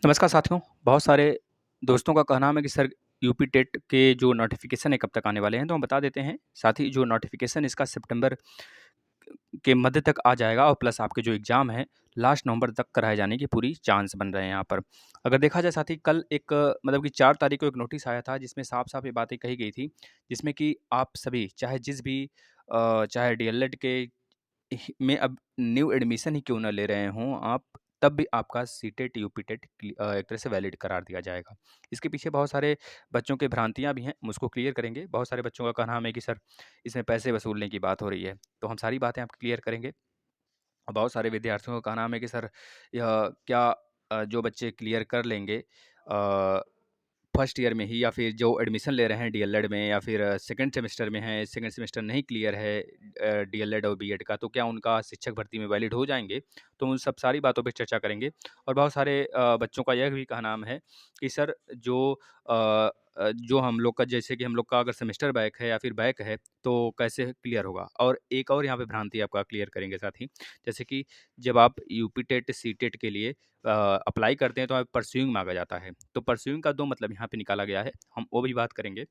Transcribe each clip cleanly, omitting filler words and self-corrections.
नमस्कार साथियों, बहुत सारे दोस्तों का कहना है कि सर यूपी टेट के जो नोटिफ़िकेशन है कब तक आने वाले हैं, तो हम बता देते हैं। साथ ही जो नोटिफ़िकेशन इसका सितंबर के मध्य तक आ जाएगा और प्लस आपके जो एग्ज़ाम हैं, लास्ट नवंबर तक कराए जाने की पूरी चांस बन रहे हैं यहाँ पर। अगर देखा जाए साथी कल एक मतलब कि 4 तारीख को एक नोटिस आया था जिसमें साफ-साफ ये बातें कही गई थी, जिसमें कि आप सभी चाहे जिस भी चाहे डीएलएड के में अब न्यू एडमिशन ही क्यों ना ले रहे हों आप, तब भी आपका सीटेट, यूपीटेट एक तरह से वैलिड करार दिया जाएगा। इसके पीछे बहुत सारे बच्चों की भ्रांतियाँ भी हैं, हम उसको क्लियर करेंगे। बहुत सारे बच्चों का कहना है कि सर इसमें पैसे वसूलने की बात हो रही है, तो हम सारी बातें आपको क्लियर करेंगे। और बहुत सारे विद्यार्थियों का कहना है कि सर यह क्या जो बच्चे क्लियर कर लेंगे फर्स्ट ईयर में ही या फिर जो एडमिशन ले रहे हैं डीएलएड में या फिर सेकंड सेमेस्टर में हैं, सेकंड सेमेस्टर नहीं क्लियर है डीएलएड और बीएड का, तो क्या उनका शिक्षक भर्ती में वैलिड हो जाएँगे? तो उन सब सारी बातों पे चर्चा करेंगे और बहुत सारे बच्चों का यह भी कहना है कि सर जो हम लोग का जैसे कि हम लोग का अगर सेमेस्टर बैक है या फिर बैक है, तो कैसे क्लियर होगा? और एक और यहाँ पे भ्रांति आपका क्लियर करेंगे साथ ही, जैसे कि जब आप यूपी टेट, सीटेट के लिए अप्लाई करते हैं तो हमें परस्यूइंग माँगा जाता है। तो परस्यूइंग का 2 मतलब यहाँ पे निकाला गया है, हम वो भी बात करेंगे।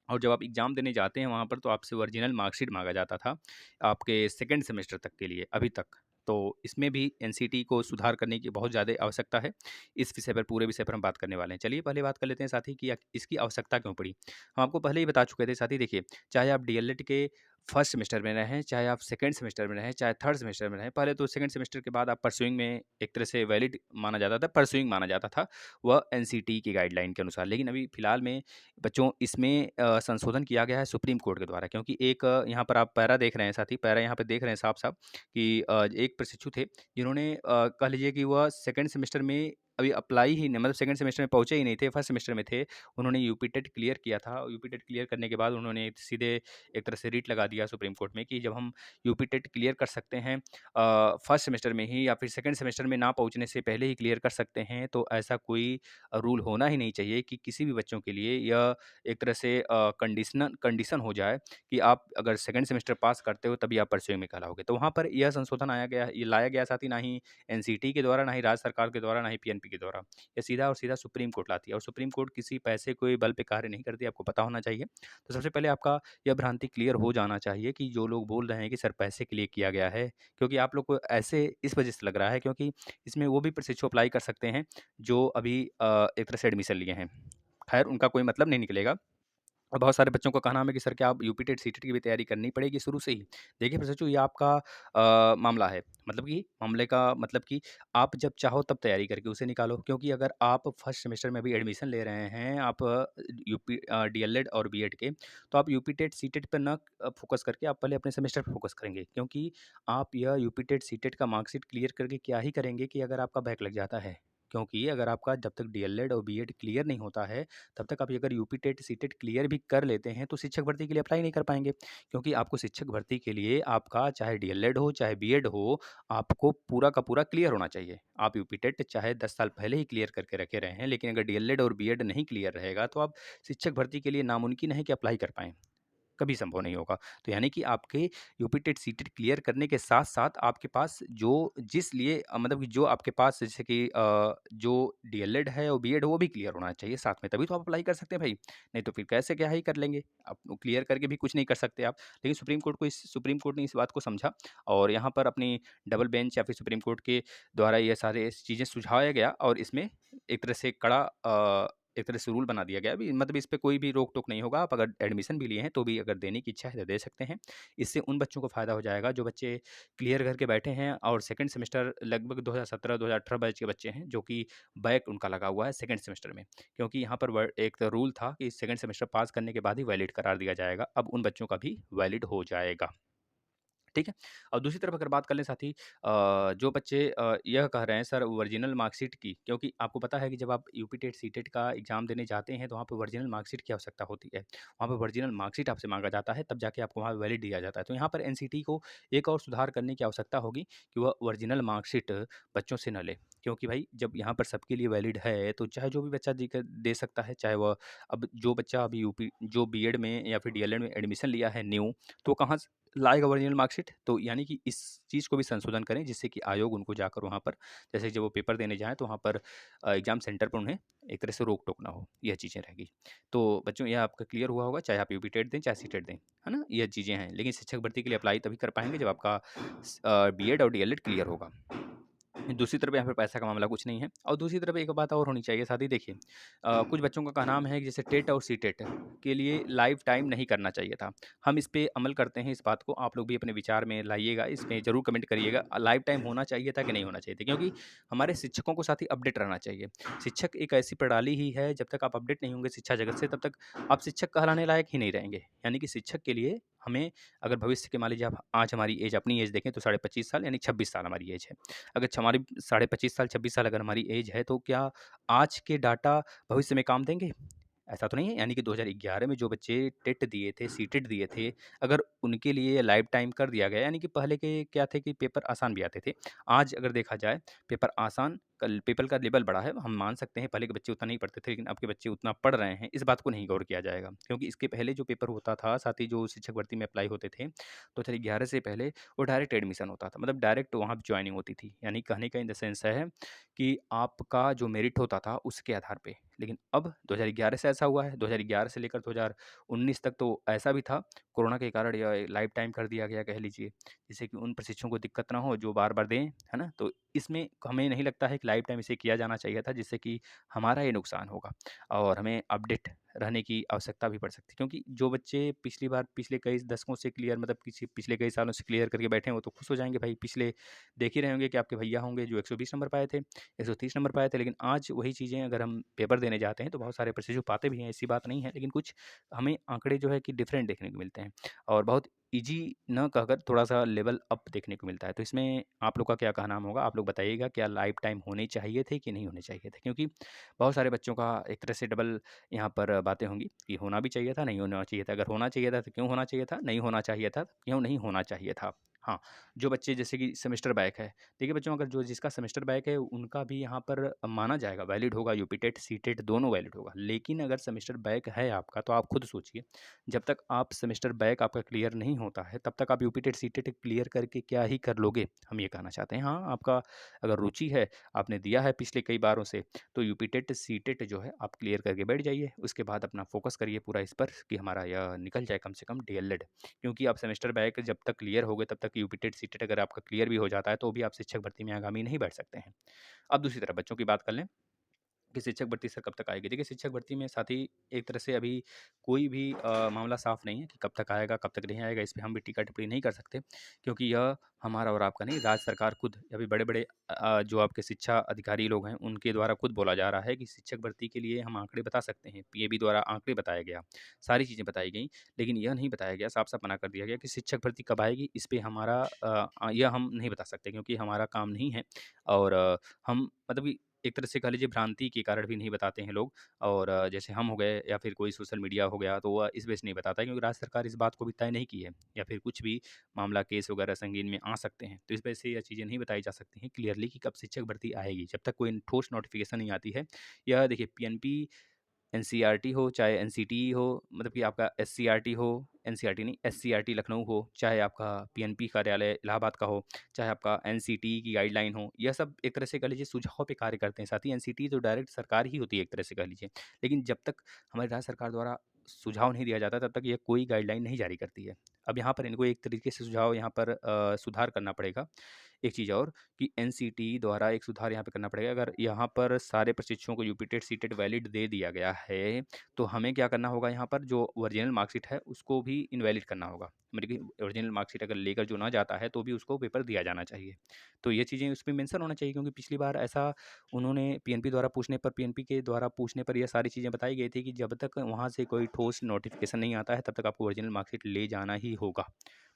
और जब आप एग्ज़ाम देने जाते हैं वहाँ पर तो आपसे ओरिजिनल मार्कशीट माँगा जाता था, आपके सेकंड सेमेस्टर तक के लिए, अभी तक। तो इसमें भी एनसीटी को सुधार करने की बहुत ज़्यादा आवश्यकता है। इस विषय पर पूरे विषय पर हम बात करने वाले हैं। चलिए पहले बात कर लेते हैं साथी कि इसकी आवश्यकता क्यों पड़ी? हम आपको पहले ही बता चुके थे साथी देखिए, चाहे आप डीएलएड के फर्स्ट सेमेस्टर में रहें, चाहे आप सेकंड सेमेस्टर में रहें, चाहे थर्ड सेमेस्टर में रहें, पहले तो सेकंड सेमेस्टर के बाद आप परस्यूइंग में एक तरह से वैलिड माना जाता था, परस्यूइंग माना जाता था, वह एनसीटी की गाइडलाइन के अनुसार। लेकिन अभी फिलहाल में बच्चों इसमें संशोधन किया गया है सुप्रीम कोर्ट के द्वारा क्योंकि एक यहाँ पर आप पैरा देख रहे हैं साथी, पैरा यहाँ पे देख रहे हैं साफ-साफ कि एक प्रशिक्षु थे जिन्होंने कह लीजिए कि वह सेकंड सेमेस्टर में अभी अप्लाई ही नहीं मतलब सेकंड सेमेस्टर में पहुँचे ही नहीं थे, फर्स्ट सेमेस्टर में थे। उन्होंने यूपी टेट क्लियर किया था और यूपी टेट क्लियर करने के बाद उन्होंने सीधे एक तरह से रिट लगा दिया सुप्रीम कोर्ट में कि जब हम यूपी टेट क्लियर कर सकते हैं फर्स्ट सेमेस्टर में ही या फिर सेकंड सेमेस्टर में ना पहुँचने से पहले ही क्लियर कर सकते हैं, तो ऐसा कोई रूल होना ही नहीं चाहिए कि किसी भी बच्चों के लिए यह एक तरह से कंडीशन हो जाए कि आप अगर सेकंड सेमेस्टर पास करते हो तभी आप परस्यूइंग में कहलाओगे। तो वहाँ पर यह संशोधन आया गया ये लाया गया साथ ही ना ही एनसीटी के द्वारा, ना ही राज्य सरकार के द्वारा, ना ही पीएनपी के द्वारा। ये सीधा और सीधा सुप्रीम कोर्ट लाती है और सुप्रीम कोर्ट किसी पैसे कोई बल पे कार्य नहीं करती, आपको पता होना चाहिए। तो सबसे पहले आपका यह भ्रांति क्लियर हो जाना चाहिए कि जो लोग बोल रहे हैं कि सर पैसे के लिए किया गया है, क्योंकि आप लोग को ऐसे इस वजह से लग रहा है क्योंकि इसमें वो भी प्रशिक्षु अप्लाई कर सकते हैं जो अभी एक तरह से एडमिशन लिए हैं। खैर उनका कोई मतलब नहीं निकलेगा। और बहुत सारे बच्चों का कहना है कि सर क्या आप यूपी टेट, सीटेट की भी तैयारी करनी पड़ेगी शुरू से ही? देखिए प्रशिक्षु ये आपका मामला है। मतलब कि मामले का मतलब कि आप जब चाहो तब तैयारी करके उसे निकालो क्योंकि अगर आप फर्स्ट सेमेस्टर में अभी एडमिशन ले रहे हैं, आप डीएलएड और बीएड के, तो आप यूपी टेट, सीटेट पे ना फ़ोकस करके आप पहले अपने सेमेस्टर पे फ़ोकस करेंगे क्योंकि आप यह यूपी टेट, सीटेट का मार्कशीट क्लियर करके क्या ही करेंगे कि अगर आपका बैक लग जाता है। क्योंकि अगर आपका जब तक डीएलएड और बीएड क्लियर नहीं होता है तब तक आप अगर यूपी टेट, सीटेट क्लियर भी कर लेते हैं, तो शिक्षक भर्ती के लिए अप्लाई नहीं कर पाएँगे। क्योंकि आपको शिक्षक भर्ती के लिए आपका चाहे डीएलएड हो, चाहे बीएड हो, आपको पूरा का पूरा क्लियर होना चाहिए। आप यूपी टेट चाहे 10 साल पहले ही क्लियर करके रखे रहे हैं, लेकिन अगर डीएलएड और बीएड नहीं क्लियर रहेगा, तो आप शिक्षक भर्ती के लिए नामुमकिन है कि अप्लाई कर पाएँ। कभी संभव नहीं होगा। तो यानी कि आपके यूपी टेट, सीटेट क्लियर करने के साथ-साथ आपके पास जो जिस लिए मतलब कि जो आपके पास जैसे कि जो डीएलएड है और बीएड है वो भी क्लियर होना चाहिए साथ में, तभी तो आप अप्लाई कर सकते हैं भाई। नहीं तो फिर कैसे क्या ही कर लेंगे? आप क्लियर करके भी कुछ नहीं कर सकते आप। लेकिन सुप्रीम कोर्ट ने इस बात को समझा और यहाँ पर अपनी डबल बेंच या फिर सुप्रीम कोर्ट के द्वारा ये सारे चीज़ें सुझाया गया और इसमें एक तरह से कड़ा एक तरह से रूल बना दिया गया है। अभी मतलब इस पे कोई भी रोक-टोक नहीं होगा। आप अगर एडमिशन भी लिए हैं, तो भी अगर देने की इच्छा है तो दे सकते हैं। इससे उन बच्चों को फ़ायदा हो जाएगा जो बच्चे क्लियर करके बैठे हैं और सेकंड सेमेस्टर लगभग 2017-2018 बैच के बच्चे हैं, जो कि बैक उनका लगा हुआ है सेकंड सेमेस्टर में। क्योंकि यहाँ पर व एक रूल था कि सेकंड सेमेस्टर पास करने के बाद ही वैलिड करार दिया जाएगा। अब उन बच्चों का भी वैलिड हो जाएगा। ठीक है? और दूसरी तरफ अगर बात कर लें साथी जो बच्चे यह कह रहे हैं सर ओरिजिनल मार्कशीट की क्योंकि आपको पता है कि जब आप यूपी टेट, सीटेट का एग्ज़ाम देने जाते हैं तो वहाँ पे ओरिजिनल मार्कशीट की आवश्यकता होती है। वहाँ पे ओरिजिनल मार्कशीट आपसे माँगा जाता है तब जाके आपको वहाँ वैलिड दिया जाता है। तो यहाँ पर एनसीटी को एक और सुधार करने की आवश्यकता होगी कि वह ओरिजिनल मार्कशीट बच्चों से ना ले। क्योंकि भाई जब यहाँ पर सबके लिए वैलिड है, तो चाहे जो भी बच्चा दे सकता है, चाहे वह अब जो बच्चा अभी यूपी जो बीएड में या फिर डीएलएड में एडमिशन लिया है न्यू, तो कहाँ से लाएगा ओरिजिनल मार्कशीट? तो यानी कि इस चीज़ को भी संशोधन करें, जिससे कि आयोग उनको जाकर वहाँ पर, जैसे जब वो पेपर देने जाएँ तो वहाँ पर एग्ज़ाम सेंटर पर उन्हें एक तरह से रोक-टोक ना हो, यह चीज़ें रहेगी। तो बच्चों यह आपका क्लियर हुआ होगा, चाहे आप यूपी टेट दें, चाहे सीटेट दें, है ना? ये चीज़ें हैं, लेकिन शिक्षक भर्ती के लिए अप्लाई तभी कर पाएँगे जब आपका बीएड और डीएलएड क्लियर होगा। दूसरी तरफ यहाँ पे पैसा का मामला कुछ नहीं है, और दूसरी तरफ एक बात और होनी चाहिए साथ ही, देखिए कुछ बच्चों का कहना है कि जैसे टेट और सीटेट के लिए लाइफ टाइम नहीं करना चाहिए था। हम इस पे अमल करते हैं, इस बात को आप लोग भी अपने विचार में लाइएगा, इसमें ज़रूर कमेंट करिएगा, लाइफ टाइम होना चाहिए था कि नहीं होना चाहिए था, क्योंकि हमारे शिक्षकों को साथ ही अपडेट रहना चाहिए। शिक्षक एक ऐसी प्रणाली ही है, जब तक आप अपडेट नहीं होंगे शिक्षा जगत से, तब तक आप शिक्षक कहलाने लायक ही नहीं रहेंगे। यानी कि शिक्षक के लिए हमें, अगर भविष्य के मान लीजिए आप आज हमारी एज, अपनी एज देखें तो 25.5 साल यानी 26 साल हमारी एज है। अगर हमारी 25.5 साल 26 साल अगर हमारी एज है, तो क्या आज के डाटा भविष्य में काम देंगे? ऐसा तो नहीं है। यानी कि 2011 में जो बच्चे टेट दिए थे, सीटेट दिए थे, अगर उनके लिए लाइफ टाइम कर दिया गया, यानी कि पहले के क्या थे कि पेपर आसान भी आते थे। आज अगर देखा जाए, पेपर आसान, कल पेपर का लेवल बढ़ा है, हम मान सकते हैं पहले के बच्चे उतना नहीं पढ़ते थे, लेकिन अब के बच्चे उतना पढ़ रहे हैं, इस बात को नहीं गौर किया जाएगा। क्योंकि इसके पहले जो पेपर होता था, साथ ही जो शिक्षक भर्ती में अप्लाई होते थे, 2011 से पहले वो डायरेक्ट एडमिशन होता था, मतलब डायरेक्ट वहाँ जॉइनिंग होती थी। यानी कहने का इन द सेंस है कि आपका जो मेरिट होता था उसके आधार पे। लेकिन अब 2011 से ऐसा हुआ है, 2011 से लेकर 2019 तक तो ऐसा भी था, कोरोना के कारण यह लाइफ टाइम कर दिया गया कह लीजिए, जिससे कि उन प्रशिक्षुओं को दिक्कत ना हो जो बार-बार दें, है ना? तो इसमें हमें नहीं लगता है कि लाइफ टाइम इसे किया जाना चाहिए था, जिससे कि हमारा ये नुकसान होगा और हमें अपडेट रहने की आवश्यकता भी पड़ सकती है। क्योंकि जो बच्चे पिछली बार पिछले कई दशकों से क्लियर, मतलब किसी पिछले कई सालों से क्लियर करके बैठे हैं, वो तो खुश हो जाएँगे भाई। पिछले देख ही रहे होंगे कि आपके भैया होंगे जो 120 नंबर पाए थे, 130 नंबर पाए थे, लेकिन आज वही चीज़ें अगर हम पेपर देने जाते हैं तो बहुत सारे प्रशिक्षु पाते भी हैं, ऐसी बात नहीं है, लेकिन कुछ हमें आंकड़े जो है कि डिफरेंट देखने को मिलते हैं और बहुत ईजी न कहकर थोड़ा-सा लेवल अप देखने को मिलता है। तो इसमें आप लोग का क्या कहना होगा? आप लोग बताइएगा, क्या लाइफ टाइम होने चाहिए थे कि नहीं होने चाहिए थे? क्योंकि बहुत सारे बच्चों का एक तरह से डबल यहाँ पर बातें होंगी कि होना भी चाहिए था, नहीं होना चाहिए था। अगर होना चाहिए था तो क्यों होना चाहिए था? नहीं होना चाहिए था, क्यों नहीं होना चाहिए था? हाँ, जो बच्चे जैसे कि सेमेस्टर बैक है, देखिए बच्चों, अगर जो जिसका सेमेस्टर बैक है उनका भी यहाँ पर माना जाएगा, वैलिड होगा, यूपी टेट, सीटेट दोनों वैलिड होगा। लेकिन अगर सेमेस्टर बैक है आपका, तो आप खुद सोचिए, जब तक आप सेमेस्टर बैक आपका क्लियर नहीं होता है, तब तक आप यूपी टेट, सीटेट क्लियर करके क्या ही कर लोगे? हम ये कहना चाहते हैं। हाँ, आपका अगर रुचि है, आपने दिया है पिछले कई बारों से, तो यूपी टेट, सीटेट जो है आप क्लियर करके बैठ जाइए। उसके बाद अपना फ़ोकस करिए पूरा इस पर कि हमारा यह निकल जाए कम से कम डीएलएड। क्योंकि आप सेमेस्टर बैक जब तक क्लियर होगे, तब तक यूपी टेट, सीटेट अगर आपका क्लियर भी हो जाता है, तो भी आप शिक्षक भर्ती में आगामी नहीं बैठ सकते हैं। अब दूसरी तरफ बच्चों की बात कर लें कि शिक्षक भर्ती सर कब तक आएगी? देखिए, शिक्षक भर्ती में साथ ही एक तरह से अभी कोई भी मामला साफ़ नहीं है कि कब तक आएगा, कब तक नहीं आएगा, इस पे हम भी टीका-टिप्पणी नहीं कर सकते, क्योंकि यह हमारा और आपका नहीं, राज्य सरकार खुद, अभी बड़े-बड़े जो आपके शिक्षा अधिकारी लोग हैं, उनके द्वारा खुद बोला जा रहा है कि शिक्षक भर्ती के लिए हम आंकड़े बता सकते हैं। पीएबी द्वारा आंकड़े बताया गया, सारी चीज़ें बताई गईं, लेकिन यह नहीं बताया गया, साफ-साफ मना कर दिया गया कि शिक्षक भर्ती कब आएगी, इस पे हमारा यह हम नहीं बता सकते, क्योंकि हमारा काम नहीं है और हम मतलब कि एक तरह से कह लीजिए भ्रांति के कारण भी नहीं बताते हैं लोग। और जैसे हम हो गए या फिर कोई सोशल मीडिया हो गया, तो वह इस बेस नहीं बताता है, क्योंकि राज्य सरकार इस बात को भी तय नहीं की है, या फिर कुछ भी मामला केस वगैरह संगीन में आ सकते हैं, तो इस वजह से यह चीज़ें नहीं बताई जा सकती हैं क्लियरली कि कब शिक्षक भर्ती आएगी, जब तक कोई ठोस नोटिफिकेशन नहीं आती है। यह देखिए, पीएनपी, एनसीईआरटी हो, चाहे एनसीटीई हो, मतलब कि आपका एससीईआरटी हो, एनसीईआरटी नहीं, एससीईआरटी लखनऊ हो, चाहे आपका पीएनपी कार्यालय इलाहाबाद का हो, चाहे आपका एनसीटीई की गाइडलाइन हो, यह सब एक तरह से कह लीजिए सुझाव पे कार्य करते हैं। साथ ही एनसीटीई तो डायरेक्ट सरकार ही होती है एक तरह से कह लीजिए। लेकिन जब तक हमारी राज्य सरकार द्वारा सुझाव नहीं दिया जाता, तब तक ये कोई गाइडलाइन नहीं जारी करती है। अब यहाँ पर इनको एक तरीके से सुझाव यहाँ पर सुधार करना पड़ेगा। एक चीज़ और कि एनसीटीई द्वारा एक सुधार यहाँ पे करना पड़ेगा। अगर यहाँ पर सारे प्रशिक्षुओं को यूपी टेट, सीटेट वैलिड दे दिया गया है, तो हमें क्या करना होगा, यहाँ पर जो ओरिजिनल मार्कशीट है उसको भी इनवैलिड करना होगा। मतलब कि ओरिजिनल मार्कशीट अगर लेकर जो ना जाता है, तो भी उसको पेपर दिया जाना चाहिए। तो ये चीज़ें उसमें मेंशन होना चाहिए, क्योंकि पिछली बार ऐसा उन्होंने पीएनपी के द्वारा पूछने पर ये सारी चीज़ें बताई गई थी कि जब तक वहाँ से कोई ठोस नोटिफ़िकेशन नहीं आता है, तब तक आपको ओरिजिनल मार्कशीट ले जाना ही होगा।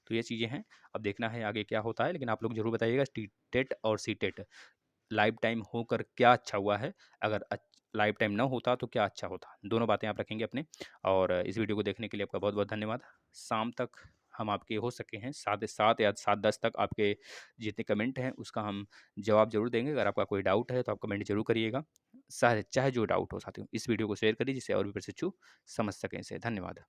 तो ये चीज़ें हैं, अब देखना है आगे क्या होता है, लेकिन आप लोग ज़रूर बताइएगा टी-टेट और सी-टेट लाइफ टाइम होकर क्या अच्छा हुआ है? अगर लाइफ टाइम ना होता तो क्या अच्छा होता? दोनों बातें आप रखेंगे अपने। और इस वीडियो को देखने के लिए आपका बहुत-बहुत धन्यवाद। शाम तक हम आपके हो सके हैं 7 या 7-10 तक आपके जितने कमेंट हैं उसका हम जवाब ज़रूर देंगे। अगर आपका कोई डाउट है तो आप कमेंट ज़रूर करिएगा। चाहे चाहे जो डाउट हो साथियों। इस वीडियो को शेयर करिए जिससे और भी प्रशिक्षु समझ सकें इसे। धन्यवाद।